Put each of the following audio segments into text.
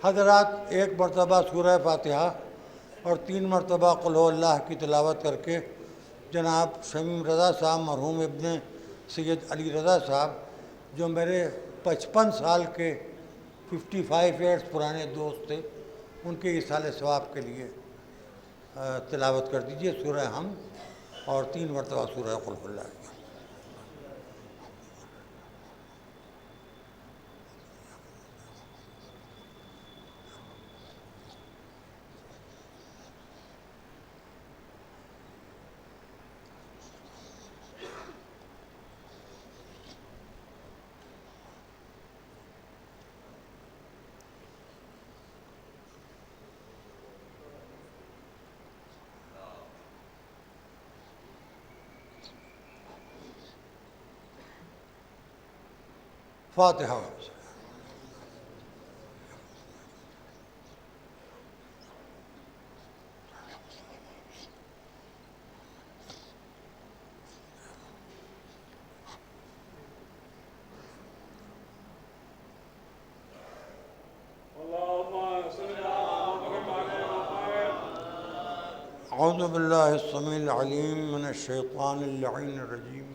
حضرات ایک مرتبہ سورہ فاتحہ اور 3 مرتبہ قل هو اللہ کی تلاوت کر کے جناب شمیم رضا صاحب مرحوم ابن سید علی رضا صاحب جو میرے 55 سال کے 55 ایئرس پرانے دوست تھے ان کے ایصال ثواب کے لیے تلاوت کر دیجئے سورہ حمد اور 3 مرتبہ سورہ قل هو اللہ. فاتحہ. اعوذ باللہ السمیع العلیم من الشیطان اللعین الرجیم.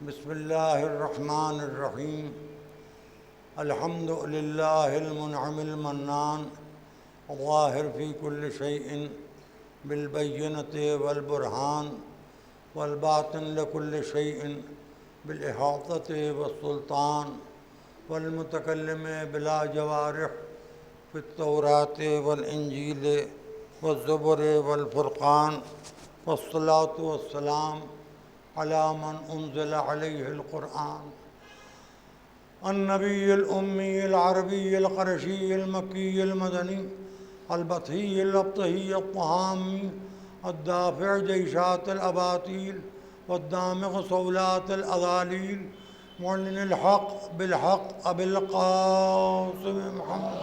بسم اللہ الرحمن الرحیم. الحمد للہ المنعم المنان الظاہر فی کل شیء بالبینۃ والبرہان والباطن لکل شیء بالاحاطۃ والسلطان والمتکلم بلا جوارح فی التوراۃ والانجیل والزبر والفرقان والصلاة والسلام علی من انزل علیہ القرآن النبی الامی العربی القرشی المکی المدنی البطحی الابطحی الطہامی الدافع جیشات الاباطیل والدامغ صولات الاغالیل معلن الحق بالحق ابی القاسم محمد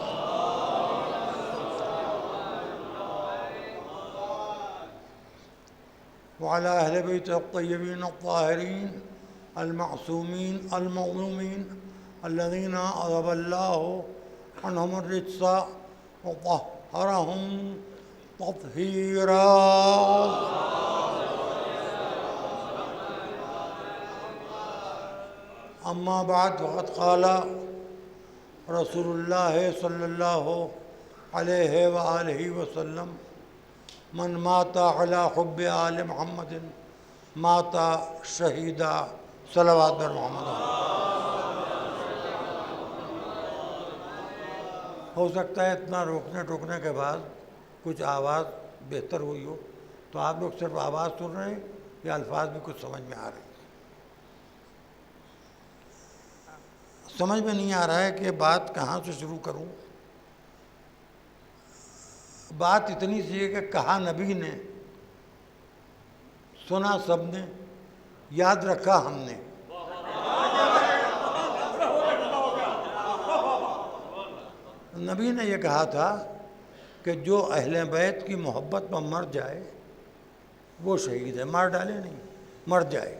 وعلى أهل بيت الطيبين الطاهرين المعصومين المظلومين الذين أذهب الله عنهم الرجس وطهرهم تطهيرا. أما بعد فقد قال رسول الله صلى الله عليه وآله وسلم من مات على حب آل محمد مات شہیدا. صلوات بر محمد. ہو سکتا ہے اتنا روکنے ٹوکنے کے بعد کچھ آواز بہتر ہوئی ہو تو آپ لوگ صرف آواز سن رہے ہیں یا الفاظ بھی کچھ سمجھ میں آ رہے ہیں؟ سمجھ میں نہیں آ رہا ہے کہ بات کہاں سے شروع کروں. بات اتنی سی ہے کہ کہا نبی نے، سنا سب نے، یاد رکھا ہم نے. نبی نے یہ کہا تھا کہ جو اہل بیت کی محبت میں مر جائے وہ شہید ہے. مار ڈالے نہیں، مر جائے.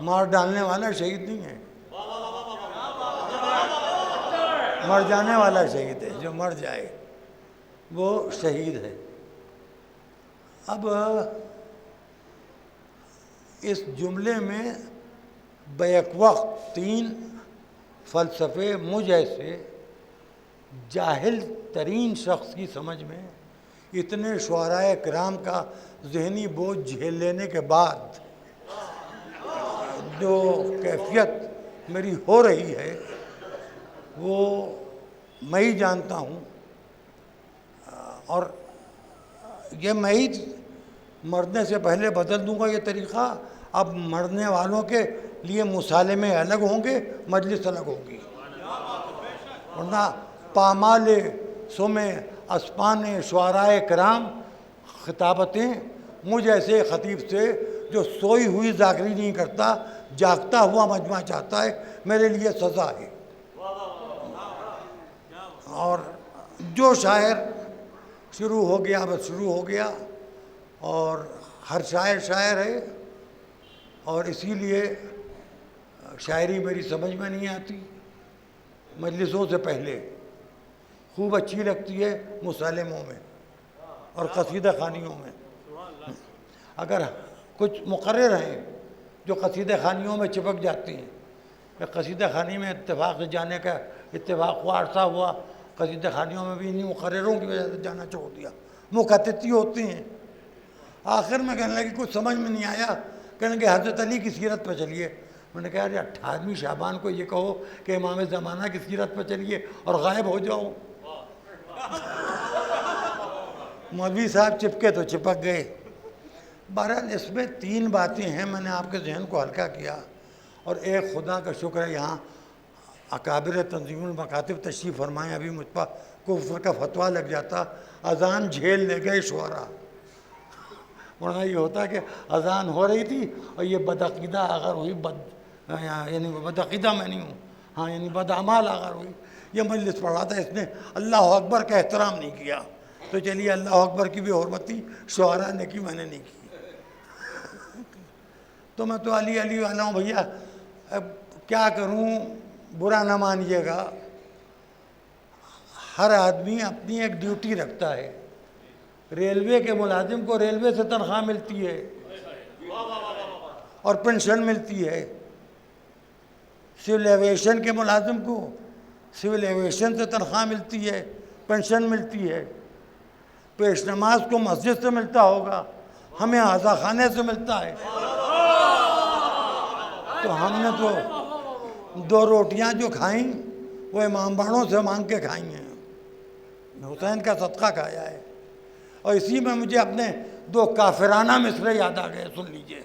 مار ڈالنے والا شہید نہیں ہے، مر جانے والا شہید ہے. جو مر جائے وہ شہید ہے. اب اس جملے میں بیک وقت 3 فلسفے مجھ ایسے جاہل ترین شخص کی سمجھ میں اتنے شعراء کرام کا ذہنی بوجھ جھیل لینے کے بعد جو کیفیت میری ہو رہی ہے وہ میں ہی جانتا ہوں. اور یہ میں ہی مرنے سے پہلے بدل دوں گا یہ طریقہ. اب مرنے والوں کے لیے مسالمے الگ ہوں گے، مجلس الگ ہوگی. ورنہ پامال سمے اسپان شعراء کرام خطابتیں مجھ ایسے خطیب سے جو سوئی ہوئی ذاکری نہیں کرتا، جاگتا ہوا مجمع چاہتا ہے، میرے لیے سزا ہے. اور جو شاعر شروع ہو گیا بس شروع ہو گیا، اور ہر شاعر شاعر ہے، اور اسی لیے شاعری میری سمجھ میں نہیں آتی. مجلسوں سے پہلے خوب اچھی لگتی ہے مسالموں میں اور قصیدہ خوانیوں میں. اگر کچھ مقرر ہیں جو قصیدہ خوانیوں میں چپک جاتی ہیں کہ قصیدہ خوانی میں اتفاق سے جانے کا اتفاق ہوا، عرصہ ہوا، قصیدہ خوانیوں میں بھی انہی مقرروں کی وجہ سے جانا چھوڑ دیا، مخططی ہوتی ہیں. آخر میں کہنے لگے کچھ سمجھ میں نہیں آیا، کہنے لگے حضرت علی کی سیرت پہ چلیے. میں نے کہا ارے 18ویں شعبان کو یہ کہو کہ امام زمانہ کی سیرت پہ چلیے اور غائب ہو جاؤ. مولوی صاحب چپکے تو چپک گئے. بہرحال اس میں 3 باتیں ہیں، میں نے آپ کے ذہن کو ہلکا کیا. اور ایک خدا کا شکر ہے یہاں اکابر تنظیم المکاتب تشریف فرمائیں، ابھی مجھ پر کفر کا فتویٰ لگ جاتا. اذان جھیل لے گئے شعراء، ورنہ یہ ہوتا کہ اذان ہو رہی تھی اور یہ بدعقیدہ اگر ہوئی یعنی بدعقیدہ میں نہیں ہوں، ہاں یعنی بدعمال اگر ہوئی، یہ مجلس پڑھا تھا، اس نے اللہ اکبر کا احترام نہیں کیا. تو چلیے اللہ اکبر کی بھی حرمت تھی، شعراء نے کی، میں نے نہیں کی. تو میں تو علی علی والا ہوں بھیا. اب کیا کروں، برا نہ مانیے گا. ہر آدمی اپنی ایک ڈیوٹی رکھتا ہے. ریلوے کے ملازم کو ریلوے سے تنخواہ ملتی ہے اور پنشن ملتی ہے. سول ایویشن کے ملازم کو سول ایویشن سے تنخواہ ملتی ہے، پنشن ملتی ہے. پیش نماز کو مسجد سے ملتا ہوگا، ہمیں عزا خانے سے ملتا ہے. تو ہم نے تو 2 روٹیاں جو کھائیں وہ امام باڑوں سے مانگ کے کھائی ہیں، حسین کا صدقہ کھایا ہے. اور اسی میں مجھے اپنے 2 کافرانہ مصرے یاد آ گئے، سن لیجئے.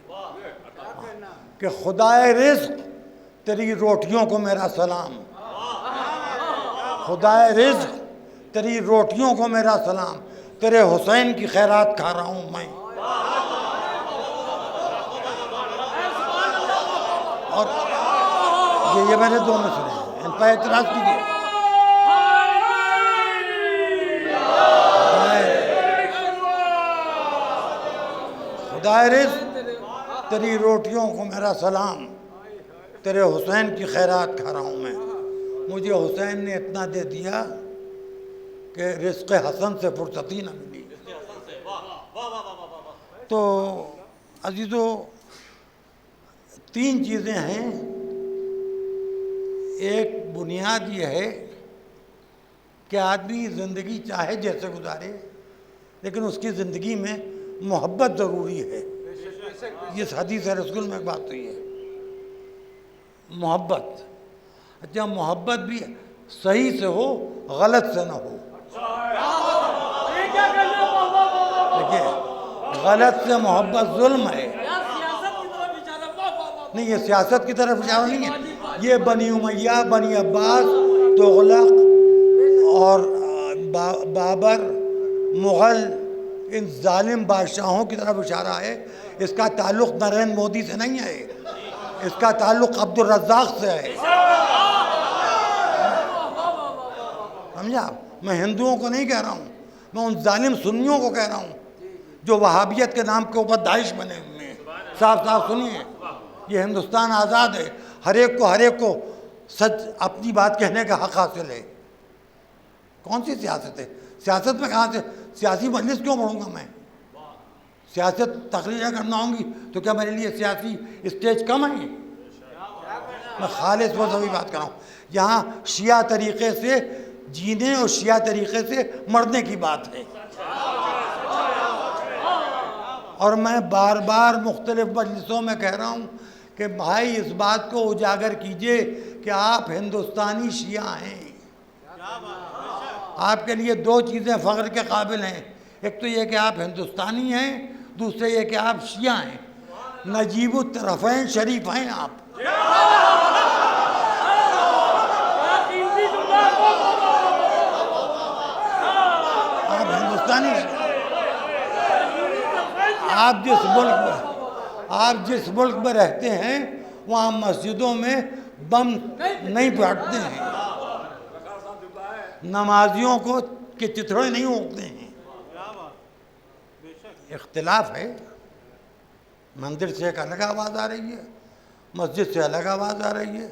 کہ خدائے رزق تیری روٹیوں کو میرا سلام، خدائے رزق تیری روٹیوں کو میرا سلام، تیرے حسین کی خیرات کھا رہا ہوں میں. اور یہ میرے 2 مصرے ہیں، ان پر اعتراض کیجیے. خدائے رزق تیری روٹیوں کو میرا سلام، تیرے حسین کی خیرات کھا رہا ہوں میں. مجھے حسین نے اتنا دے دیا کہ رزق حسن سے فرصتی نہ ملی. تو عزیزو 3 چیزیں ہیں. ایک بنیاد یہ ہے کہ آدمی زندگی چاہے جیسے گزارے، لیکن اس کی زندگی میں محبت ضروری ہے. یہ حدیث رسول میں ایک بات ہوئی ہے، محبت. اچھا محبت بھی صحیح سے ہو، غلط سے نہ ہو. دیکھیے غلط سے محبت ظلم ہے. نہیں یہ سیاست کی طرف اشارہ نہیں ہے. یہ بنی امیہ، بنی عباس، تغلق اور بابر، مغل، ان ظالم بادشاہوں کی طرف اشارہ ہے. اس کا تعلق نریندر مودی سے نہیں ہے، اس کا تعلق عبد الرزاق سے ہے. سمجھا؟ میں ہندوؤں کو نہیں کہہ رہا ہوں، میں ان ظالم سنیوں کو کہہ رہا ہوں جو وہابیت کے نام کے اوپر داعش بنے ہوئے ہیں. صاف صاف سنیے، یہ ہندوستان آزاد ہے، ہر ایک کو سچ اپنی بات کہنے کا حق حاصل ہے. کون سی سیاست ہے؟ سیاست میں کہاں سے سیاسی مجلس کیوں پڑھوں گا میں؟ سیاست تقریریں کرنا ہوں گی تو کیا میرے لیے سیاسی اسٹیج کم ہے؟ میں خالص مذہبی بات کر رہا ہوں. یہاں شیعہ طریقے سے جینے اور شیعہ طریقے سے مرنے کی بات ہے. اور میں بار بار مختلف مجلسوں میں کہہ رہا ہوں کہ بھائی اس بات کو اجاگر کیجئے کہ آپ ہندوستانی شیعہ ہیں. آپ کے لیے 2 چیزیں فخر کے قابل ہیں. ایک تو یہ کہ آپ ہندوستانی ہیں، دوسرے یہ کہ آپ شیعہ ہیں. نجیب الطرفین شریف ہیں آپ. آپ ہندوستانی آپ جس ملک میں رہتے ہیں وہاں مسجدوں میں بم نہیں پھاٹتے ہیں، نمازیوں کو کے چتھڑے نہیں اڑتے ہیں. اختلاف ہے. مندر سے ایک الگ آواز آ رہی ہے، مسجد سے الگ آواز آ رہی ہے.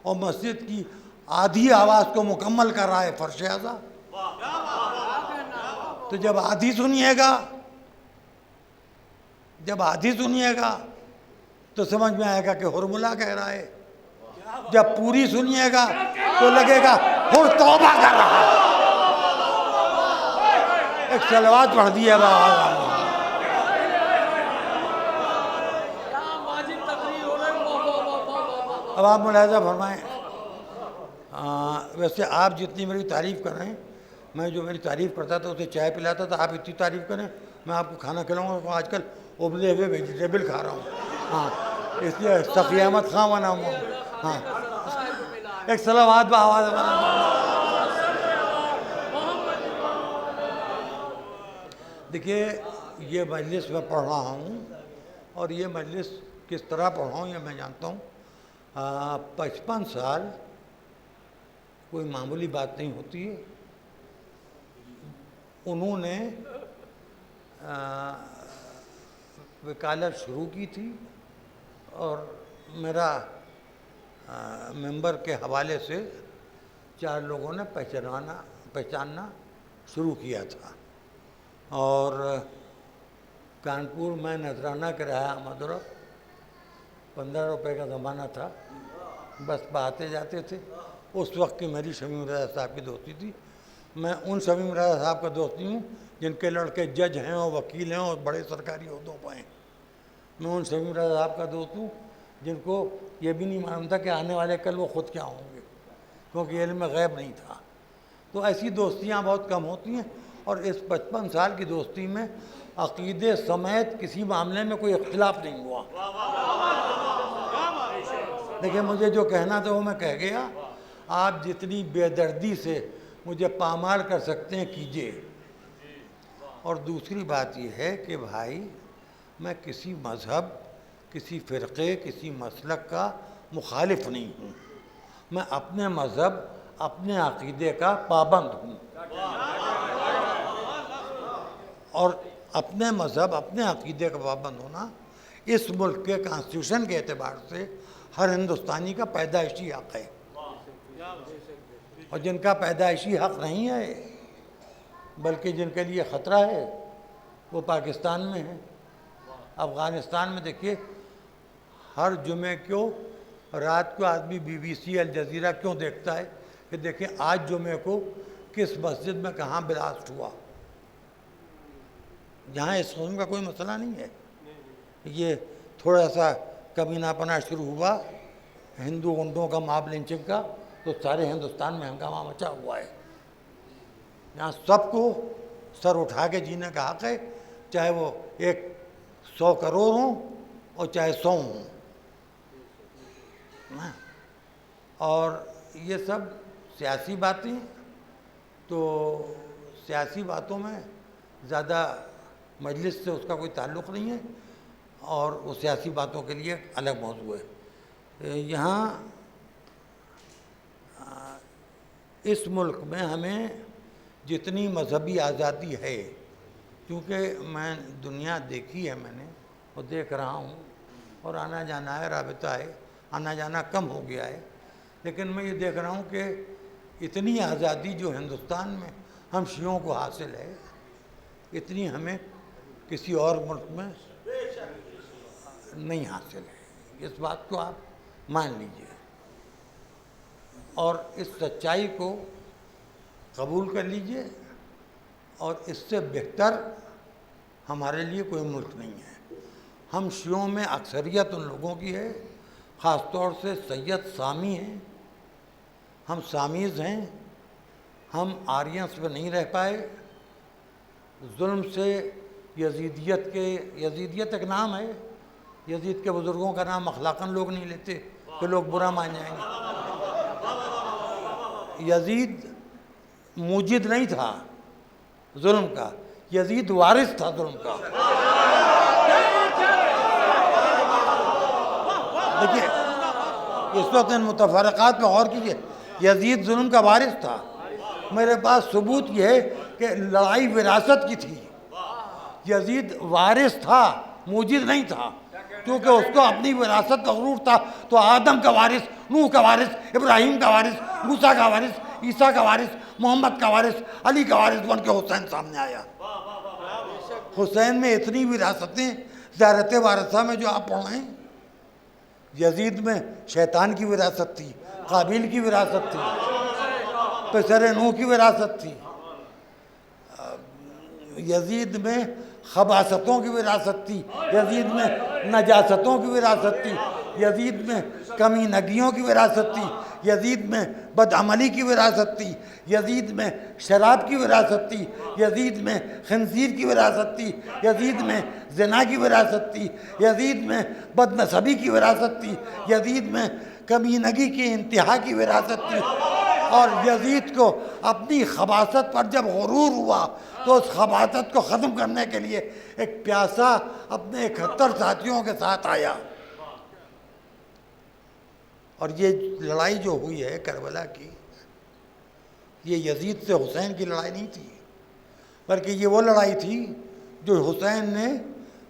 اور مسجد کی آدھی آواز کو مکمل کر رہا ہے فرش اعضا. تو جب آدھی سنیے گا تو سمجھ میں آئے گا کہ حرملا کہہ رہا ہے. جب پوری سنیے گا تو لگے گا حر توبہ کر رہا ہے. ایک صلوات پڑھ دی ہے. اب آپ ملاحظہ فرمائیں. ویسے آپ جتنی میری تعریف کر رہے ہیں، میں جو میری تعریف کرتا تھا اسے چائے پلاتا تھا، آپ اتنی تعریف کریں میں آپ کو کھانا کھلاؤں گا. آج کل ابلے ہوئے ویجیٹیبل کھا رہا ہوں. ہاں، اس لیے سخی احمد خان بنا ہوں. ہاں، ایک صلوات بآواز. دیکھیے، یہ مجلس میں پڑھ رہا ہوں، اور یہ مجلس کس طرح پڑھ رہا ہوں یہ میں جانتا ہوں. 55 سال کوئی معمولی بات نہیں ہوتی ہے. انہوں نے وکالت شروع کی تھی، اور میرا ممبر کے حوالے سے 4 لوگوں نے پہچاننا شروع کیا تھا. اور کانپور میں نذرانہ کرایہ مدرک 15 روپے کا زمانہ تھا. بس آتے جاتے تھے. اس وقت کی میری شمیم رضا صاحب کی دوستی تھی. میں ان شمیم رضا صاحب کا دوست نہیں ہوں جن کے لڑکے جج ہیں اور وکیل ہیں اور بڑے سرکاری عہدوں پہ ہیں. میں ان شمیم رضا صاحب کا دوست ہوں جن کو یہ بھی نہیں معلوم تھا کہ آنے والے کل وہ خود کیا ہوں گے، کیونکہ علم غیب نہیں تھا. تو ایسی دوستیاں بہت کم ہوتی ہیں. اور اس 55 سال کی دوستی میں عقیدے سمیت کسی معاملے میں کوئی اختلاف نہیں ہوا. دیکھیں، مجھے جو کہنا تھا وہ میں کہہ گیا. آپ جتنی بے دردی سے مجھے پامال کر سکتے ہیں کیجئے. اور دوسری بات یہ ہے کہ بھائی، میں کسی مذہب، کسی فرقے، کسی مسلک کا مخالف نہیں ہوں. میں اپنے مذہب، اپنے عقیدے کا پابند ہوں. اور اپنے مذہب، اپنے عقیدے کا پابند ہونا اس ملک کے کانسٹیٹیوشن کے اعتبار سے ہر ہندوستانی کا پیدائشی حق ہے. اور جن کا پیدائشی حق نہیں ہے بلکہ جن کے لیے خطرہ ہے وہ پاکستان میں ہیں. افغانستان میں دیکھیے، ہر جمعے کو رات کو آدمی BBC الجزیرہ کیوں دیکھتا ہے کہ دیکھیں آج جمعے کو کس مسجد میں کہاں بلاسٹ ہوا. جہاں اس قسم کا کوئی مسئلہ نہیں ہے. یہ تھوڑا سا کمینہ پنا شروع ہوا ہندو گنڈوں کا ماب لنچنگ کا تو سارے ہندوستان میں ہنگامہ مچا ہوا ہے. یہاں سب کو سر اٹھا کے جینے کا حق ہے، چاہے وہ 100 کروڑ ہوں اور چاہے 100 ہوں. اور یہ سب سیاسی باتیں، تو سیاسی باتوں میں زیادہ مجلس سے اس کا کوئی تعلق نہیں ہے، اور وہ سیاسی باتوں کے لیے الگ موضوع ہے. یہاں اس ملک میں ہمیں جتنی مذہبی آزادی ہے، کیونکہ میں دنیا دیکھی ہے میں نے اور دیکھ رہا ہوں، اور آنا جانا ہے، رابطہ ہے، آنا جانا کم ہو گیا ہے، لیکن میں یہ دیکھ رہا ہوں کہ اتنی آزادی جو ہندوستان میں ہم شیعوں کو حاصل ہے، اتنی ہمیں کسی اور ملک میں نہیں حاصل ہے. اس بات کو آپ مان لیجئے اور اس سچائی کو قبول کر لیجئے. اور اس سے بہتر ہمارے لیے کوئی ملک نہیں ہے. ہم شیعوں میں اکثریت ان لوگوں کی ہے، خاص طور سے سید سامی ہیں. ہم سامیز ہیں. ہم آرینس پہ نہیں رہ پائے. ظلم سے یزیدیت ایک نام ہے، یزید کے بزرگوں کا نام اخلاقاً لوگ نہیں لیتے کہ لوگ برا مان جائیں گے. یزید موجد نہیں تھا ظلم کا، یزید وارث تھا ظلم کا. دیکھیے، اس وقت ان متفرقات پہ غور کیجئے. یزید ظلم کا وارث تھا. میرے پاس ثبوت یہ ہے کہ لڑائی وراثت کی تھی. یزید وارث تھا، موجد نہیں تھا. کیونکہ اس کو اپنی وراثت کا غرور تھا، تو آدم کا وارث، نوح کا وارث، ابراہیم کا وارث، موسیٰ کا وارث، عیسیٰ کا وارث، محمد کا وارث، علی کا وارث بن کے حسین سامنے آیا۔ حسین میں اتنی وراثتیں زیارت وارثہ میں جو آپ پڑھیں، یزید میں شیطان کی وراثت تھی، قابیل کی وراثت تھی، پسر نوح کی وراثت تھی، یزید میں خباثتوں کی وراثت تھی، یزید میں نجاستوں کی وراثت تھی، یزید میں کمینگیوں کی وراثت تھی، یزید میں بدعملی کی وراثت تھی، یزید میں شراب کی وراثت تھی، یزید میں خنزیر کی وراثت تھی، یزید میں زنا کی وراثت تھی، یزید میں بدنسبی کی وراثت تھی، یزید میں کمینگی کی انتہا کی وراثت تھی۔ اور یزید کو اپنی خباثت پر جب غرور ہوا تو اس خباثت کو ختم کرنے کے لیے ایک پیاسا اپنے 71 ساتھیوں کے ساتھ آیا۔ اور یہ لڑائی جو ہوئی ہے کربلا کی، یہ یزید سے حسین کی لڑائی نہیں تھی، بلکہ یہ وہ لڑائی تھی جو حسین نے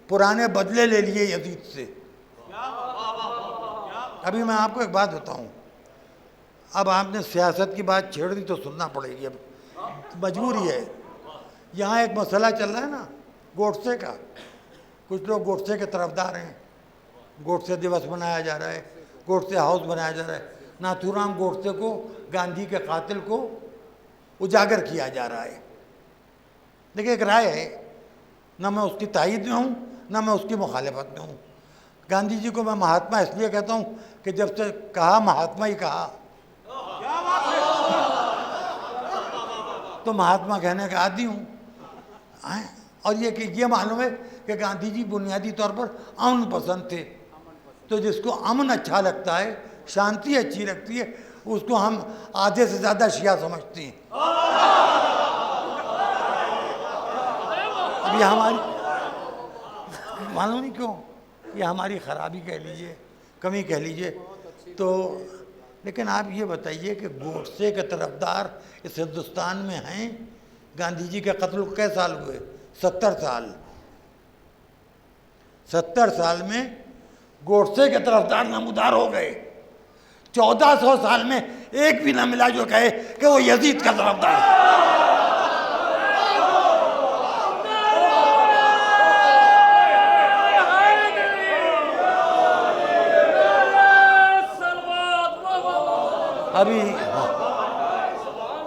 پرانے بدلے لے لیے یزید سے۔ ابھی میں آپ کو ایک بات بتاؤں، اب آپ نے سیاست کی بات چھیڑ دی تو سننا پڑے گی، اب مجبوری ہے۔ یہاں ایک مسئلہ چل رہا ہے نا گوڈسے کا، کچھ لوگ گوڈسے کے طرفدار ہیں، گوڈسے دیوس منایا جا رہا ہے، گوڈسے ہاؤس بنایا جا رہا ہے، ناتھو رام گوڈسے کو، گاندھی کے قاتل کو اجاگر کیا جا رہا ہے۔ دیکھیں ایک رائے ہے، نہ میں اس کی تائید میں ہوں نہ میں اس کی مخالفت میں ہوں۔ گاندھی جی کو میں مہاتما اس لیے کہتا ہوں کہ جب سے کہا مہاتما ہی کہا، تو مہاتما کہنے کا عادی ہوں۔ اور یہ معلوم ہے کہ گاندھی جی بنیادی طور پر امن پسند تھے، تو جس کو امن اچھا لگتا ہے، شانتی اچھی لگتی ہے، اس کو ہم آدھے سے زیادہ شیعہ سمجھتے ہیں۔ اب یہ ہماری معلوم نہیں کیوں، یہ ہماری خرابی کہہ لیجئے، کمی کہہ لیجئے۔ تو لیکن آپ یہ بتائیے کہ گوڈسے کے طرفدار اس ہندوستان میں ہیں۔ گاندھی جی کے قتل کو کئے سال ہوئے؟ 70 سال۔ 70 سال میں گوڈسے کے طرفدار نمودار ہو گئے۔ 1400 سال میں ایک بھی نہ ملا جو کہے کہ وہ یزید کا طرفدار ہے۔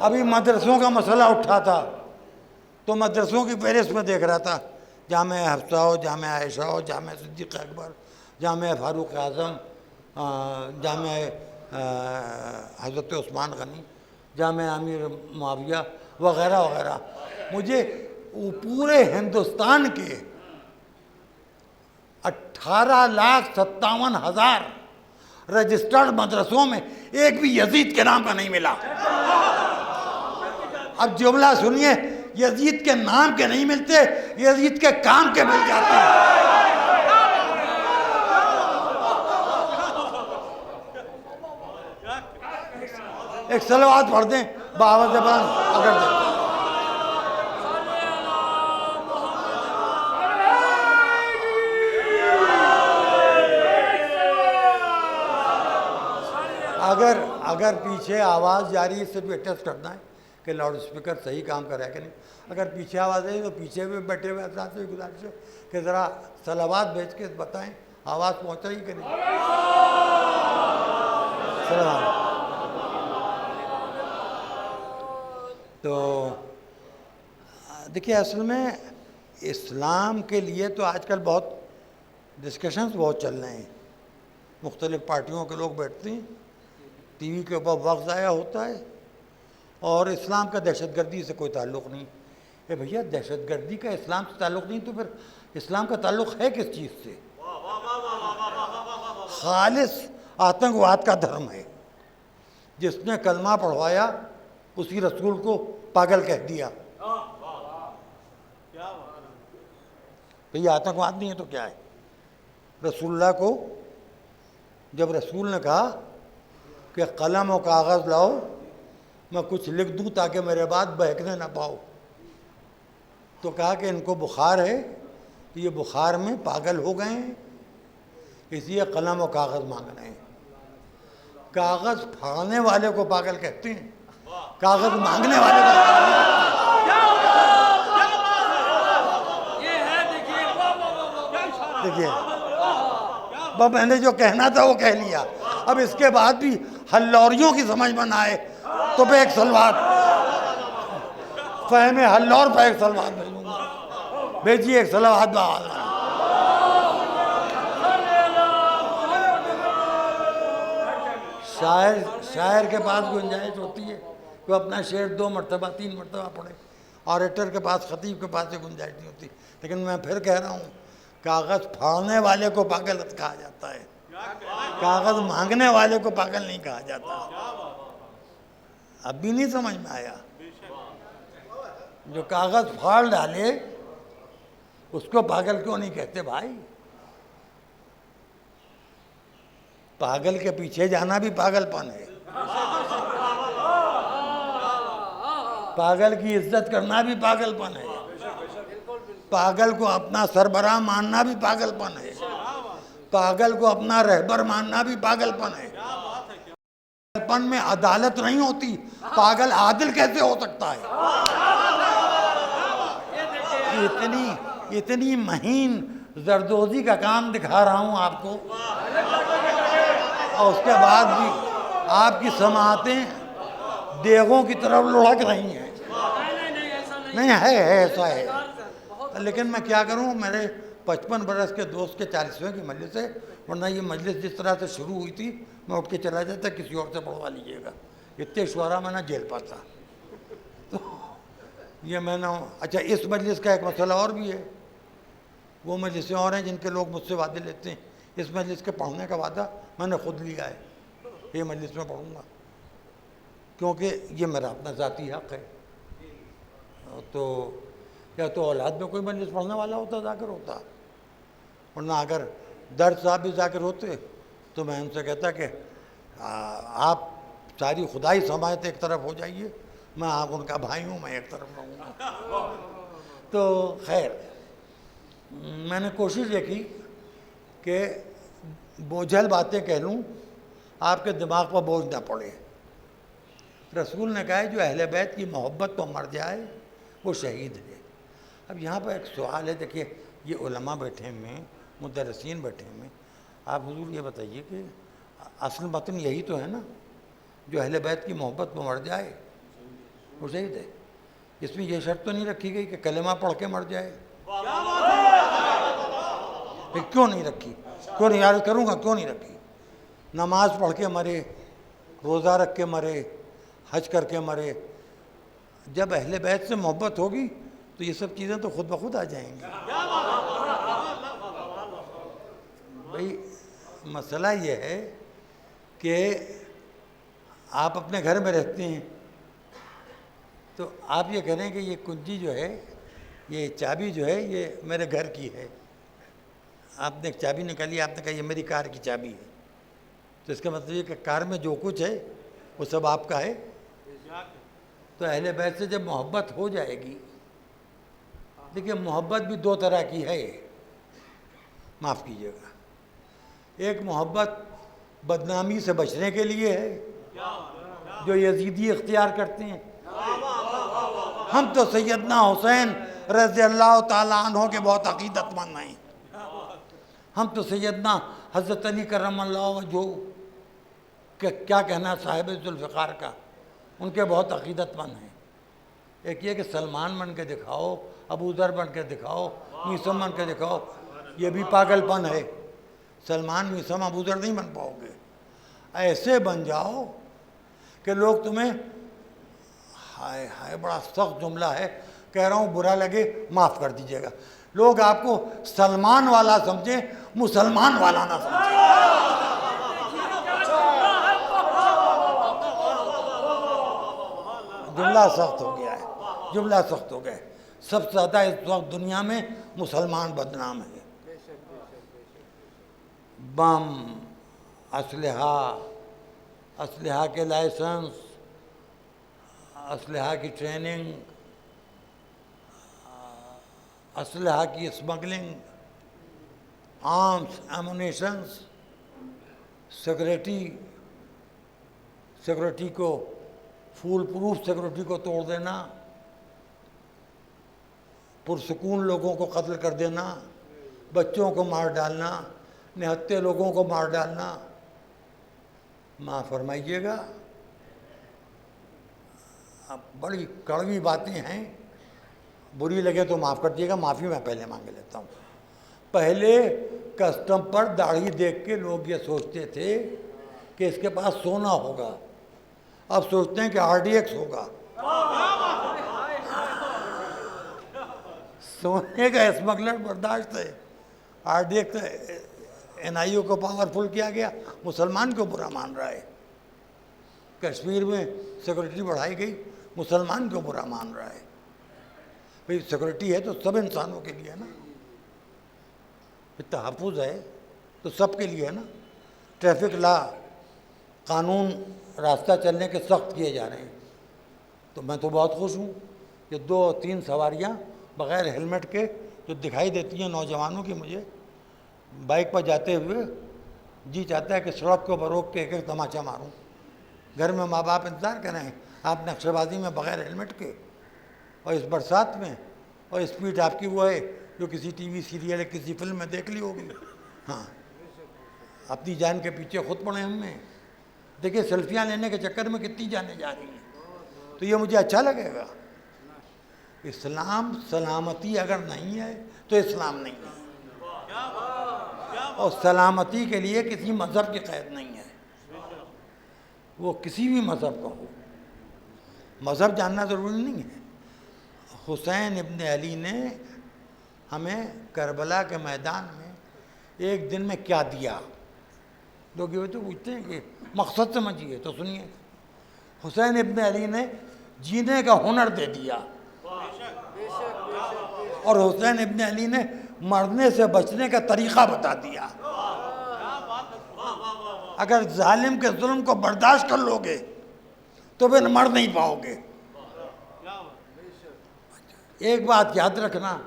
ابھی مدرسوں کا مسئلہ اٹھا تھا تو مدرسوں کی فہرست میں دیکھ رہا تھا، جامعہ حفصہ ہو، جامعہ عائشہ ہو، جامعہ صدیق اکبر، جامعہ فاروق اعظم، جامعہ حضرت عثمان غنی، جامعہ امیر معاویہ وغیرہ وغیرہ۔ مجھے پورے ہندوستان کے 18,57,000 رجسٹرڈ مدرسوں میں ایک بھی یزید کے نام کا نہیں ملا۔ اب جملہ سنیے، یزید کے نام کے نہیں ملتے، یزید کے کام کے مل جاتے ہیں۔ ایک صلوات پڑھ دیں بآواز بلند اگر دیں۔ اگر پیچھے آواز جاری ہے، صرف یہ ٹیسٹ کرنا ہے کہ لاؤڈ اسپیکر صحیح کام کر رہا ہے کہ نہیں۔ اگر پیچھے آواز ہے تو پیچھے میں بیٹھے ہوئے حضرات سے گزارش ہے کہ ذرا صلوات بھیج کے بتائیں آواز پہنچ رہی کہ نہیں۔ تو دیکھیے اصل میں اسلام کے لیے تو آج کل بہت ڈسکشنز بہت چل رہے ہیں، مختلف پارٹیوں کے لوگ بیٹھتے ہیں، ٹی وی کے اوپر وقت ضائع ہوتا ہے، اور اسلام کا دہشت گردی سے کوئی تعلق نہیں۔ اے بھیا، دہشت گردی کا اسلام سے تعلق نہیں تو پھر اسلام کا تعلق ہے کس چیز سے؟ خالص آتنکواد کا دھرم ہے۔ جس نے کلمہ پڑھوایا اسی رسول کو پاگل کہہ دیا۔ بھیا آتنکواد نہیں ہے تو کیا ہے؟ رسول اللہ کو جب رسول نے کہا کہ قلم و کاغذ لاؤ، میں کچھ لکھ دوں تاکہ میرے بعد بہکنے نہ پاؤ، تو کہا کہ ان کو بخار ہے، یہ بخار میں پاگل ہو گئے ہیں، اس لیے قلم و کاغذ مانگ رہے ہیں. کاغذ پھاڑنے والے کو پاگل کہتے ہیں, کاغذ مانگنے والے کو پاگل دیکھیے. اب میں نے جو کہنا تھا وہ کہہ لیا. اب اس کے بعد بھی ہلوریوں کی سمجھ میں نہ آئے تو پہ ایک سلوات فہم ہلور پہ ایک سلوات بھیجوں گا. بھیجیے ایک سلوات بحال. شاعر کے پاس گنجائش ہوتی ہے کہ وہ اپنا شعر 2 مرتبہ 3 مرتبہ پڑھے. آریٹر کے پاس, خطیب کے پاس یہ گنجائش نہیں ہوتی. لیکن میں پھر کہہ رہا ہوں, کاغذ پھاڑنے والے کو پاگل کہا جاتا ہے, کاغذ مانگنے والے کو پاگل نہیں کہا جاتا. اب بھی نہیں سمجھ میں آیا. جو کاغذ پھاڑ ڈالے اس کو پاگل کیوں نہیں کہتے بھائی؟ پاگل کے پیچھے جانا بھی پاگل پن ہے. پاگل کی عزت کرنا بھی پاگل پن ہے. پاگل کو اپنا سربراہ ماننا بھی پاگل پن ہے. پاگل کو اپنا رہبر ماننا بھی پاگل پن ہے. پاگل پن میں عدالت نہیں ہوتی. پاگل عادل کیسے ہو سکتا ہے؟ اتنی مہین زردوزی کا کام دکھا رہا ہوں آپ کو, اور اس کے بعد بھی آپ کی سماعتیں دیغوں کی طرف لڑک رہی ہیں. نہیں ہے ایسا ہے. لیکن میں کیا کروں, میرے 55 برس کے دوست کے 40ویں کی مجلس ہے, ورنہ یہ مجلس جس طرح سے شروع ہوئی تھی میں اٹھ کے چلا جاتا, کسی اور سے پڑھوا لیجیے گا. اتنے شعراء میں نہ جیل پاتا. تو یہ میں نے, اچھا اس مجلس کا ایک مسئلہ اور بھی ہے. وہ مجلسیں اور ہیں جن کے لوگ مجھ سے وعدے لیتے ہیں. اس مجلس کے پڑھنے کا وعدہ میں نے خود لیا ہے, یہ مجلس میں پڑھوں گا, کیونکہ یہ میرا اپنا ذاتی حق ہے. تو یا تو اولاد میں کوئی مجلس پڑھنے والا ہوتا, ذاکر ہوتا, ورنہ اگر درد صاحب بھی ذاکر ہوتے تو میں ان سے کہتا کہ آپ ساری خدائی سماعت ایک طرف ہو جائیے, میں آپ ان کا بھائی ہوں, میں ایک طرف رہوں گا. تو خیر, میں نے کوشش یہ کی کہ بوجھل باتیں کہہ لوں, آپ کے دماغ پر بوجھ نہ پڑے. رسول نے کہا ہے جو اہل بیت کی محبت پر مر جائے وہ شہید ہے. اب یہاں پر ایک سوال ہے, دیکھیے یہ علماء بیٹھے ہیں, مدرسین بیٹھے ہیں, آپ حضور یہ بتائیے کہ اصل متن یہی تو ہے نا, جو اہل بیت کی محبت پر مر جائے وہ شہید ہے. اس میں یہ شرط تو نہیں رکھی گئی کہ کلمہ پڑھ کے مر جائے. کیوں نہیں رکھی؟ کیوں نہیں عرض کروں گا کیوں نہیں رکھی؟ نماز پڑھ کے مرے, روزہ رکھ کے مرے, حج کر کے مرے. جب اہل بیت سے محبت ہوگی تو یہ سب چیزیں تو خود بخود آ جائیں گی. بھائی مسئلہ یہ ہے کہ آپ اپنے گھر میں رہتے ہیں تو آپ یہ کہہ رہے ہیں کہ یہ کنجی جو ہے, یہ چابی جو ہے یہ میرے گھر کی ہے. آپ نے ایک چابی نکالی, آپ نے کہا یہ میری کار کی چابی ہے, تو اس کا مطلب یہ کہ کار میں جو کچھ ہے وہ سب آپ کا ہے. تو اہل بیت سے جب محبت ہو جائے گی, دیکھیے محبت بھی 2 طرح کی ہے, معاف کیجیے گا. ایک محبت بدنامی سے بچنے کے لیے ہے جو یزیدی اختیار کرتے ہیں. ہم تو سیدنا حسین رضی اللہ تعالیٰ عنہ کے بہت عقیدت مند ہیں. ہم تو سیدنا حضرت علی کرم اللہ وجہہ کہ کیا کہنا صاحب ذوالفقار کا, ان کے بہت عقیدت مند ہیں. ایک یہ کہ سلمان بن کے دکھاؤ, ابو ذر بن کے دکھاؤ, میثم بن کے دکھاؤ, یہ بھی پاگل پن ہے. سلمان, میثم, ابو ذر نہیں بن پاؤ گے. ایسے بن جاؤ کہ لوگ تمہیں, ہائے ہائے بڑا سخت جملہ ہے, کہہ رہا ہوں برا لگے معاف کر دیجیے گا, لوگ آپ کو سلمان والا سمجھیں, مسلمان والا نہ سمجھیں. جملہ سخت ہو گیا ہے, جملہ سخت ہو گیا ہے. سب سے زیادہ اس وقت دنیا میں مسلمان بدنام ہے. بم, اسلحہ کے لائسنس, اسلحہ کی ٹریننگ, اسلحہ کی اسمگلنگ, آرمس ایمونیشنس سیکورٹی کو فول پروف سیکورٹی کو توڑ دینا، پرسکون لوگوں کو قتل کر دینا، بچوں کو مار ڈالنا، نہتے لوگوں کو مار ڈالنا، معاف فرمائیے گا، اب بڑی کڑوی باتیں ہیں، بری لگے تو معاف کر دیجیے گا، معافی میں پہلے مانگ لیتا ہوں۔ پہلے کسٹم پر داڑھی دیکھ کے لوگ یہ سوچتے تھے کہ اس کے پاس سونا ہوگا، اب سوچتے ہیں کہ RDX ہوگا۔ سونے کا اسمگلر برداشت ہے، RDX NIO کو پاورفل کیا گیا، مسلمان کو برا مان رہا ہے۔ کشمیر میں سیکورٹی بڑھائی گئی، مسلمان کو برا مان رہا ہے۔ بھئی سیکورٹی ہے تو سب انسانوں کے لیے ہے نا، تحفظ ہے تو سب کے لیے ہے نا۔ ٹریفک لا، قانون راستہ چلنے کے سخت کیے جا رہے ہیں، تو میں تو بہت خوش ہوں کہ 2-3 سواریاں بغیر ہیلمٹ کے جو دکھائی دیتی ہیں نوجوانوں کی، مجھے بائک پر جاتے ہوئے جی چاہتا ہے کہ سڑک کو بروک کے ایک تماچا ماروں۔ گھر میں ماں باپ انتظار کر رہے ہیں، آپ نقشہ بازی میں بغیر ہیلمٹ کے، اور اس برسات میں، اور اسپیڈ آپ کی وہ ہے جو کسی ٹی وی سیریل یا کسی فلم میں دیکھ لی ہوگی۔ ہاں، اپنی جان کے پیچھے خود پڑے ہم نے۔ دیکھیں سیلفیاں لینے کے چکر میں کتنی جانیں جا رہی ہیں، تو یہ مجھے اچھا لگے گا۔ اسلام سلامتی اگر نہیں ہے تو اسلام نہیں ہے، اور سلامتی کے لیے کسی مذہب کی قید نہیں ہے، وہ کسی بھی مذہب کا ہو، مذہب جاننا ضروری نہیں ہے۔ حسین ابن علی نے ہمیں کربلا کے میدان میں ایک دن میں کیا دیا؟ لوگ یہ تو پوچھتے ہیں کہ مقصد سمجھیے، تو سنیے، حسین ابن علی نے جینے کا ہنر دے دیا، اور حسین ابن علی نے مرنے سے بچنے کا طریقہ بتا دیا۔ اگر ظالم کے ظلم کو برداشت کر لو گے تو پھر مر نہیں پاؤ گے۔ ایک بات یاد رکھنا،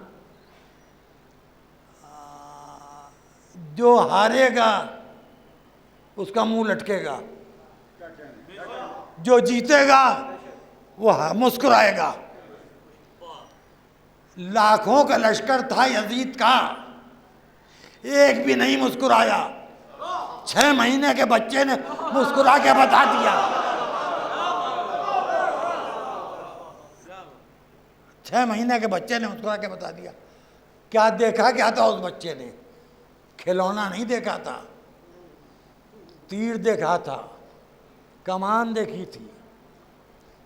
جو ہارے گا اس کا منہ لٹکے گا، جو جیتے گا وہ مسکرائے گا۔ لاکھوں کا لشکر تھا یزید کا، ایک بھی نہیں مسکرایا۔ 6 مہینے کے بچے نے مسکرا کے بتا دیا، 6 مہینے کے بچے نے مسکرا کے بتا دیا۔ کیا دیکھا کیا تھا اس بچے نے؟ کھلونا نہیں دیکھا تھا، تیر دیکھا تھا، کمان دیکھی تھی،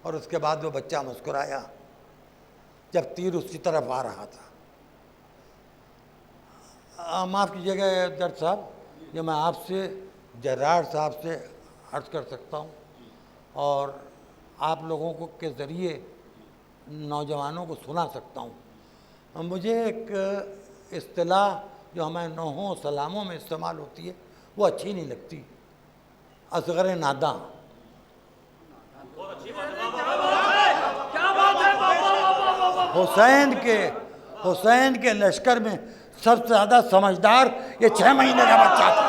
اور اس کے بعد وہ بچہ مسکرایا جب تیر اس کی طرف آ رہا تھا۔ معاف کیجیے گا درد صاحب، یہ میں آپ سے جرار صاحب سے عرض کر سکتا ہوں، اور آپ لوگوں کو کے ذریعے نوجوانوں کو سنا سکتا ہوں۔ مجھے ایک اصطلاح جو ہمیں نوحوں سلاموں میں استعمال ہوتی ہے وہ اچھی نہیں لگتی، اصغر ناداں۔ حسین کے لشکر میں سب سے زیادہ سمجھدار یہ 6 مہینے کا بچہ تھا۔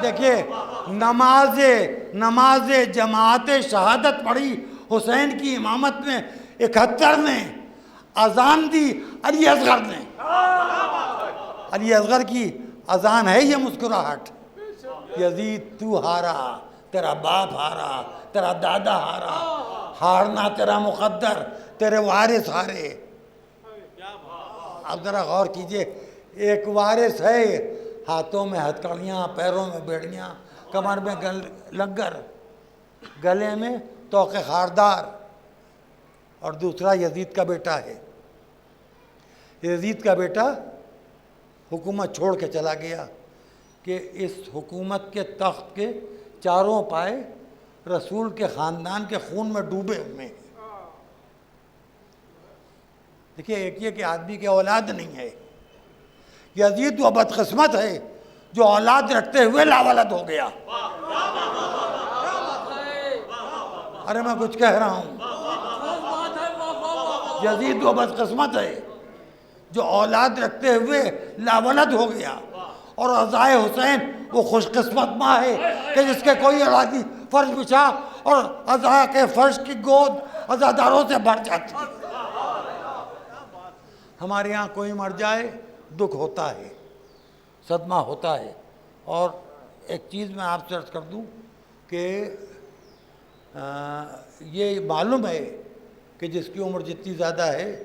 دیکھیے نماز جماعت شہادت پڑھی حسین کی امامت میں 71 نے، اذان دی علی اصغر نے۔ علی اصغر کی اذان ہے یہ مسکراہٹ، یزید تو ہارا، تیرا باپ ہارا، تیرا دادا ہارا، ہارنا تیرا مقدر، تیرے وارث ہارے۔ اب ذرا غور کیجئے، ایک وارث ہے، ہاتھوں میں ہتھکڑیاں، پیروں میں بیڑیاں، کمر میں لنگر، گلے میں طوق خاردار، اور دوسرا یزید کا بیٹا ہے۔ یزید کا بیٹا حکومت چھوڑ کے چلا گیا کہ اس حکومت کے تخت کے چاروں پائے رسول کے خاندان کے خون میں ڈوبے ہوئے ہیں۔ دیکھیے، ایک یہ کہ آدمی کی اولاد نہیں ہے، یزید وہ بدقسمت ہے جو اولاد رکھتے ہوئے لاولد ہو گیا۔ ارے میں کچھ کہہ رہا ہوں. یزید وہ بدقسمت ہے جو اولاد رکھتے ہوئے لاولد ہو گیا، اور عزائے حسین وہ خوش قسمت ماں ہے کہ جس کے کوئی اولادی فرش بچھا اور عزا کے فرش کی گود عزاداروں سے بھر جاتی ہے. ہمارے یہاں کوئی مر جائے دکھ ہوتا ہے، صدمہ ہوتا ہے. اور ایک چیز میں آپ سے عرض کر دوں کہ یہ معلوم ہے کہ جس کی عمر جتنی زیادہ ہے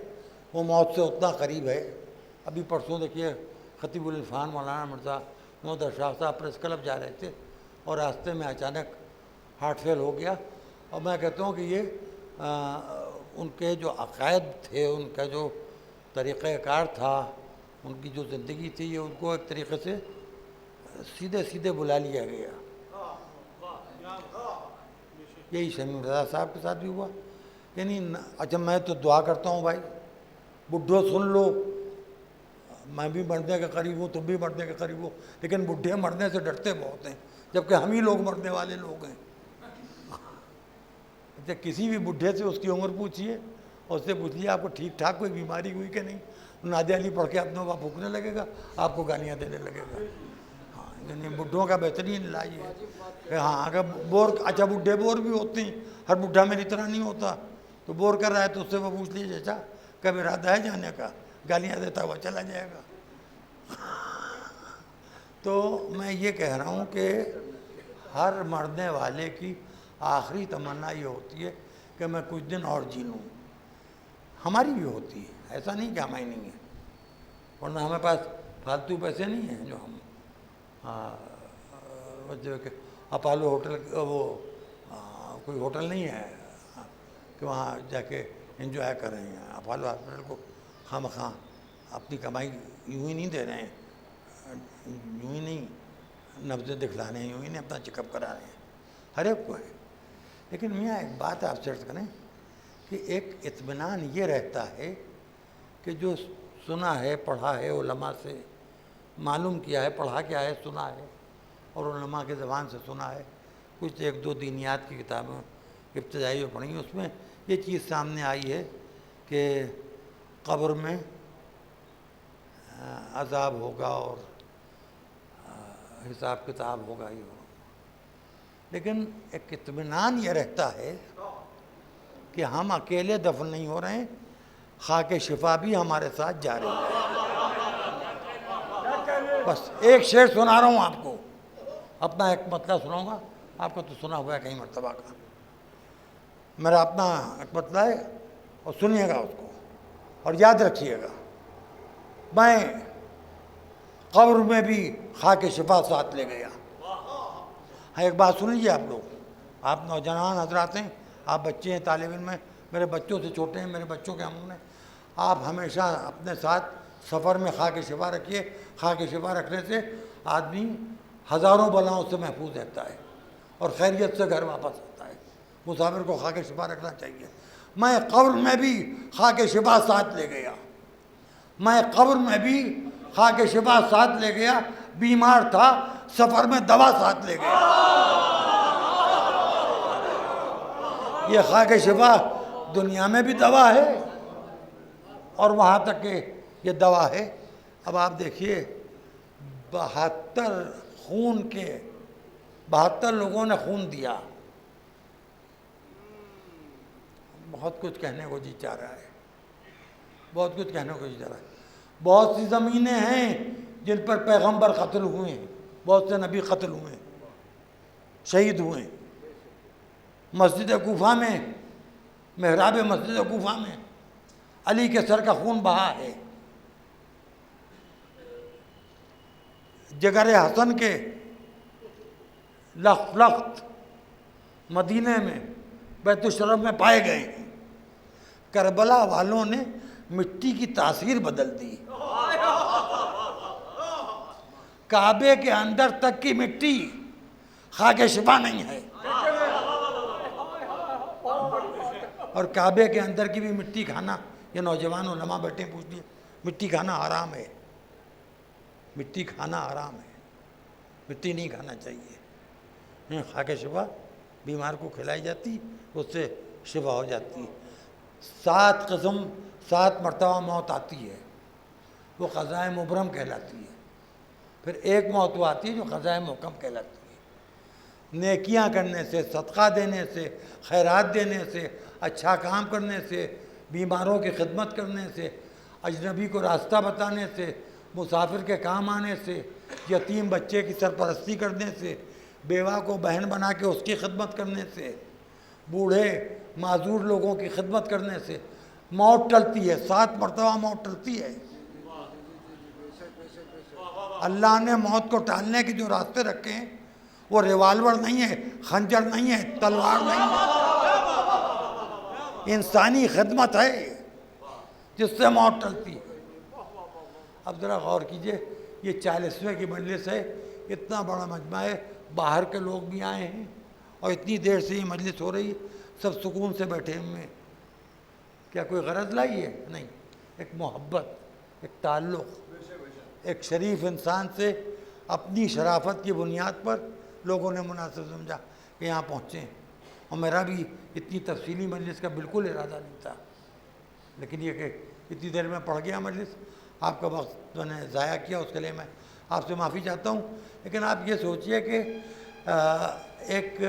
وہ موت سے اتنا قریب ہے. ابھی پرسوں دیکھیے خطیب العرفان مولانا مرزا محمد اشفاق صاحب پریس کلب جا رہے تھے اور راستے میں اچانک ہارٹ فیل ہو گیا. اور میں کہتا ہوں کہ یہ ان کے جو عقائد تھے، ان کا جو طریقہ کار تھا، ان کی جو زندگی تھی، یہ ان کو ایک طریقے سے سیدھے سیدھے بلا لیا گیا. یہی شمیم رضا صاحب کے ساتھ بھی ہوا. یعنی اچھا میں تو دعا کرتا ہوں بھائی بڈھو سن لو، میں بھی مرنے کے قریب ہوں، تم بھی مرنے کے قریب ہو، لیکن بڈھے مرنے سے ڈرتے بہت ہیں، جبکہ ہم ہی لوگ مرنے والے لوگ ہیں. اچھا کسی بھی بڈھے سے اس کی عمر پوچھیے اور اس سے پوچھیے آپ کو ٹھیک ٹھاک کوئی بیماری ہوئی کہ نہیں، نادیہ علی پڑھ کے اپنے وہاں پھونکنے لگے گا، آپ کو گالیاں دینے لگے گا. ہاں یعنی بڈھوں کا بہترین علاج ہے کہ ہاں اگر اچھا بڈھے بور بھی ہوتے ہیں، ہر بڈھا میری طرح نہیں ہوتا، تو بور کر رہا ہے تو اس سے وہ پوچھ لیجیے چچا کب ارادہ ہے جانے کا، گالیاں دیتا ہوا چلا جائے گا. تو میں یہ کہہ رہا ہوں کہ ہر مرنے والے کی آخری تمنا یہ ہوتی ہے کہ میں کچھ دن اور جی لوں. ہماری بھی ہوتی ہے، ایسا نہیں کہ ہمیں نہیں ہے، ورنہ ہمیں پاس فالتو پیسے نہیں ہیں جو ہم جو کہ اپالو ہوٹل وہ کوئی ہوٹل نہیں ہے کہ وہاں جا کے انجوائے کر رہے ہیں. اپالو ہاسپٹل کو خواہ مخواہ اپنی کمائی یوں ہی نہیں دے رہے ہیں، یوں ہی نہیں نبضیں دکھلا رہے ہیں، یوں ہی نہیں اپنا چیک اپ کرا رہے ہیں، ہر ایک کو ہے. لیکن میاں ایک بات آپ سے عرض کریں کہ ایک اطمینان یہ رہتا ہے کہ جو سنا ہے، پڑھا ہے، علماء سے معلوم کیا ہے، پڑھا کیا ہے، سنا ہے اور علماء کے زبان سے سنا ہے، کچھ ایک دو دینیات کی کتابیں ابتدائی میں پڑھی، اس میں یہ چیز سامنے آئی ہے کہ قبر میں عذاب ہوگا اور حساب کتاب ہوگا ہی ہوگا. لیکن ایک اطمینان یہ رہتا ہے کہ ہم اکیلے دفن نہیں ہو رہے ہیں، خاک شفا بھی ہمارے ساتھ جا رہی ہے. بس ایک شعر سنا رہا ہوں آپ کو، اپنا ایک مطلع سناؤں گا، آپ کو تو سنا ہوا ہے کئی مرتبہ کا، میرا اپنا ایک مطلع ہے اور سنیے گا اس کو اور یاد رکھیے گا. میں قبر میں بھی خاک شفا ساتھ لے گیا. ہاں ایک بات سن لیجیے آپ لوگ، آپ نوجوان حضرات ہیں، آپ بچے ہیں، طالب علم ہیں، میرے بچوں سے چھوٹے ہیں، میرے بچوں کے ہم ہیں، آپ ہمیشہ اپنے ساتھ سفر میں خاک شفا رکھیے. خاک شفا رکھنے سے آدمی ہزاروں بلاؤں سے محفوظ رہتا ہے اور خیریت سے گھر واپس آتا ہے. مسافر کو خاک شفا رکھنا چاہیے. میں قبر میں بھی خاک شفا ساتھ لے گیا، میں قبر میں بھی خاک شفا ساتھ لے گیا، بیمار تھا سفر میں دوا ساتھ لے گیا. یہ خاک شفا دنیا میں بھی دوا ہے اور وہاں تک کہ یہ دوا ہے. اب آپ دیکھیے 72 لوگوں نے خون دیا. بہت کچھ کہنے کو جی چاہ رہا ہے، بہت کچھ کہنے کو جی چاہ رہا ہے. بہت سی زمینیں ہیں جن پر پیغمبر قتل ہوئے ہیں، بہت سے نبی قتل ہوئے ہیں، شہید ہوئے ہیں. مسجد کوفہ میں، محراب مسجد کوفہ میں علی کے سر کا خون بہا ہے. جگر حسن کے لخت مدینہ میں بیت الشرف میں پائے گئے ہیں. کربلا والوں نے مٹی کی تاثیر بدل دی. کعبے کے اندر تک کی مٹی خاک شفا نہیں ہے، اور کعبے کے اندر کی بھی مٹی کھانا، یہ نوجوان علماء بیٹھے پوچھ لیے، مٹی کھانا حرام ہے، مٹی کھانا حرام ہے، مٹی نہیں کھانا چاہیے. خاک شفا بیمار کو کھلائی جاتی، اس سے شفا ہو جاتی ہے۔ 7 قسم 7 مرتبہ موت آتی ہے، وہ قضائے مبرم کہلاتی ہے۔ پھر ایک موت وہ آتی ہے جو قضائے محکم کہلاتی ہے۔ نیکیاں کرنے سے، صدقہ دینے سے، خیرات دینے سے، اچھا کام کرنے سے، بیماروں کی خدمت کرنے سے، اجنبی کو راستہ بتانے سے، مسافر کے کام آنے سے، یتیم بچے کی سرپرستی کرنے سے، بیوہ کو بہن بنا کے اس کی خدمت کرنے سے، بوڑھے معذور لوگوں کی خدمت کرنے سے موت ٹلتی ہے۔ 7 مرتبہ موت ٹلتی ہے۔ اللہ نے موت کو ٹالنے کے جو راستے رکھے ہیں وہ ریوالور نہیں ہے، خنجر نہیں ہے، تلوار نہیں ہے، انسانی خدمت ہے جس سے موت ٹلتی ہے۔ اب ذرا غور کیجئے، یہ 40ویں کی مجلس ہے، اتنا بڑا مجمع ہے، باہر کے لوگ بھی آئے ہیں اور اتنی دیر سے یہ مجلس ہو رہی ہے، سب سکون سے بیٹھے ہوئے ہیں۔ کیا کوئی غرض لائی ہے؟ نہیں، ایک محبت، ایک تعلق، ایک شریف انسان سے اپنی شرافت کی بنیاد پر لوگوں نے مناسب سمجھا کہ یہاں پہنچے ہیں۔ اور میرا بھی اتنی تفصیلی مجلس کا بالکل ارادہ نہیں تھا، لیکن یہ کہ اتنی دیر میں پڑھ گیا مجلس، آپ کا وقت میں نے ضائع کیا، اس کے لیے میں آپ سے معافی چاہتا ہوں۔ لیکن آپ یہ سوچئے کہ ایک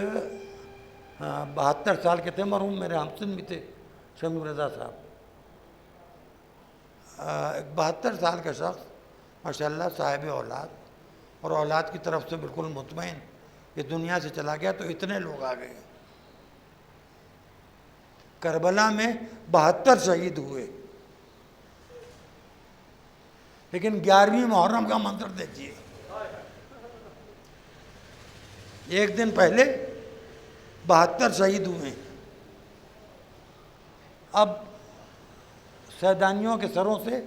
72 سال کے تھے، مرحوم میرے ہمسن بھی تھے، شمیم رضا صاحب، ایک 72 سال کا شخص ماشاءاللہ صاحب اولاد، اور اولاد کی طرف سے بالکل مطمئن، یہ دنیا سے چلا گیا تو اتنے لوگ آ گئے۔ کربلا میں 72 شہید ہوئے، لیکن 11ویں محرم کا منظر دیکھیے، ایک دن پہلے 72 شہید ہوئے۔ اب سیدانیوں کے سروں سے،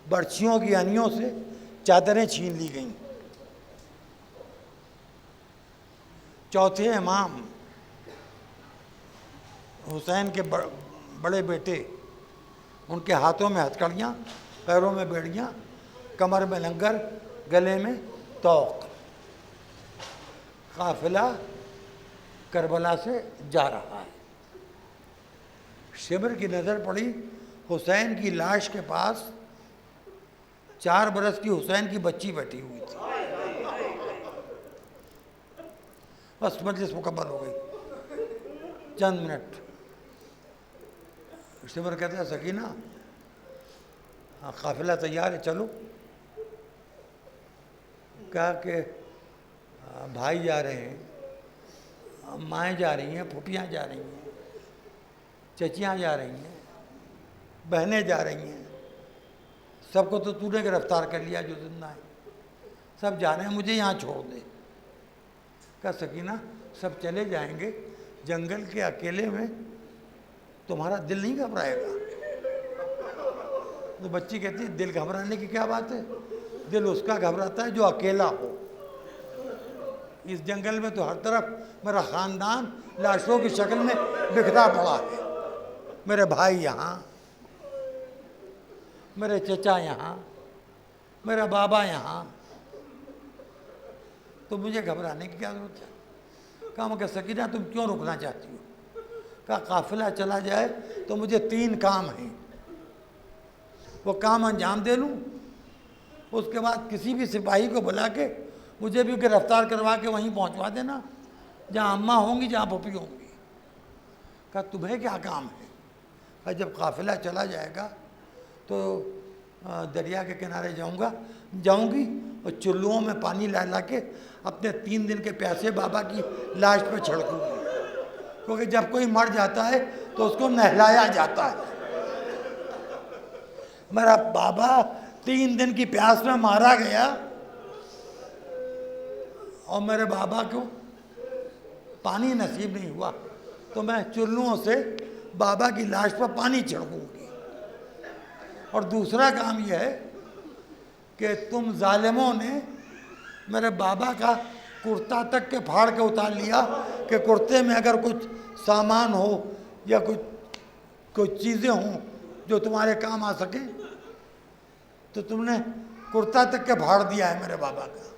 برچھیوں کی انیوں سے چادریں چھین لی گئیں۔ چوتھے امام حسین کے بڑے بیٹے، ان کے ہاتھوں میں ہتھکڑیاں، پیروں میں بیڑیاں، کمر میں لنگر، گلے میں طوق، قافلہ کربلا سے جا رہا ہے۔ شبر کی نظر پڑی حسین کی لاش کے پاس، 4 برس کی حسین کی بچی بیٹھی ہوئی تھی۔ بس مجلس مکمل ہو گئی، چند منٹ۔ شبر کہتا ہے سکینہ قافلہ تیار ہے، چلو۔ کہا کہ بھائی جا رہے ہیں، مائیں جا رہی ہیں، پھوپھیاں جا رہی ہیں، چچیاں جا رہی ہیں، بہنیں جا رہی ہیں، سب کو تو نے گرفتار کر لیا جو زندہ ہے، سب جا رہے ہیں، مجھے یہاں چھوڑ دے۔ کہا سکینہ سب چلے جائیں گے، جنگل کے اکیلے میں تمہارا دل نہیں گھبرائے گا؟ تو بچی کہتی ہے دل گھبرانے کی کیا بات ہے، دل اس کا گھبراتا ہے جو اکیلا ہو۔ اس جنگل میں تو ہر طرف میرا خاندان لاشوں کی شکل میں بکھرا پڑا ہے، میرے بھائی یہاں، میرے چچا یہاں، میرا بابا یہاں، تو مجھے گھبرانے کی کیا ضرورت ہے؟ کہا مگر سکینہ تم کیوں رکنا چاہتی ہو؟ کہا قافلہ چلا جائے تو مجھے 3 کام ہیں، وہ کام انجام دے لوں، اس کے بعد کسی بھی سپاہی کو بلا کے مجھے بھی گرفتار کروا کے وہیں پہنچوا دینا جہاں اماں ہوں گی، جہاں پھوپھی ہوں گی۔ کہا تمہیں کیا کام ہے؟ کہا جب قافلہ چلا جائے گا تو دریا کے کنارے جاؤں گی اور چلوؤں میں پانی لا کے اپنے 3 دن کے پیاسے بابا کی لاش پہ چھڑکوں گی، کیونکہ جب کوئی مر جاتا ہے تو اس کو نہلایا جاتا ہے۔ میرا بابا 3 دن کی پیاس میں مارا گیا اور میرے بابا کو پانی نصیب نہیں ہوا، تو میں چلوؤں سے بابا کی لاش پر پانی چھڑکوں گی۔ اور دوسرا کام یہ ہے کہ تم ظالموں نے میرے بابا کا کرتا تک کے پھاڑ کے اتار لیا کہ کرتے میں اگر کچھ سامان ہو یا کچھ چیزیں ہوں جو تمہارے کام آ سکیں، تو تم نے کرتا تک کے پھاڑ دیا ہے میرے بابا کا،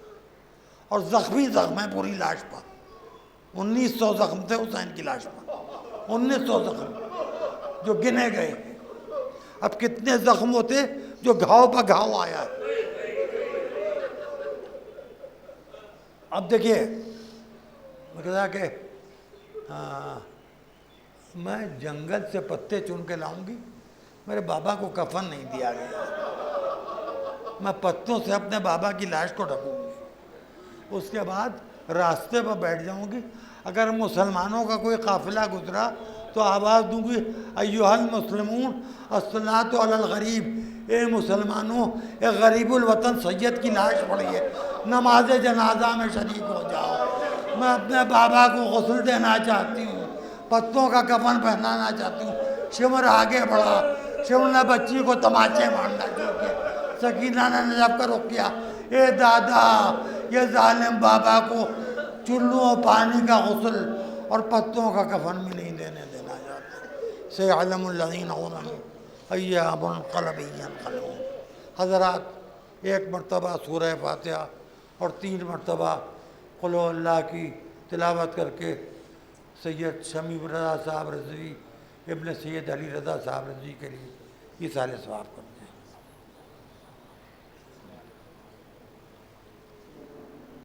اور زخم ہے پوری لاش پر، 1900 زخم تھے حسین کی لاش پر۔ 1900 زخم جو گنے گئے ہیں۔ اب کتنے زخم ہوتے جو گھاؤ پہ گھاؤ آیا ہے۔ اب دیکھیے میں کہا کہ میں جنگل سے پتے چن کے لاؤں گی، میرے بابا کو کفن نہیں دیا گیا، میں پتوں سے اپنے بابا کی لاش کو ڈھکوں گی، اس کے بعد راستے پر بیٹھ جاؤں گی، اگر مسلمانوں کا کوئی قافلہ گزرا تو آواز دوں گی ایھا المسلمون الصلاۃ علی الغریب، اے مسلمانوں ایک غریب الوطن سید کی لاش پڑی ہے، نماز جنازہ میں شریک ہو جاؤ۔ میں اپنے بابا کو غسل دینا چاہتی ہوں، پتوں کا کفن پہنانا چاہتی ہوں۔ شمر آگے بڑھا، شمر نے بچی کو تماچے مارنا شروع کیا، سکینہ نے نجف کا رخ کیا، اے دادا یہ ظالم بابا کو چلو و پانی کا غسل اور پتوں کا کفن بھی نہیں دینے دینا چاہتا۔ سیعلم الذین ظلموا ایھا منقلب ینقلبون۔ حضرات ایک مرتبہ سورہ فاتحہ اور 3 مرتبہ قل هو اللہ کی تلاوت کر کے سید شمیع رضا صاحب رضوی ابن سید علی رضا صاحب رضوی کے لیے ایصال ثواب کرنا۔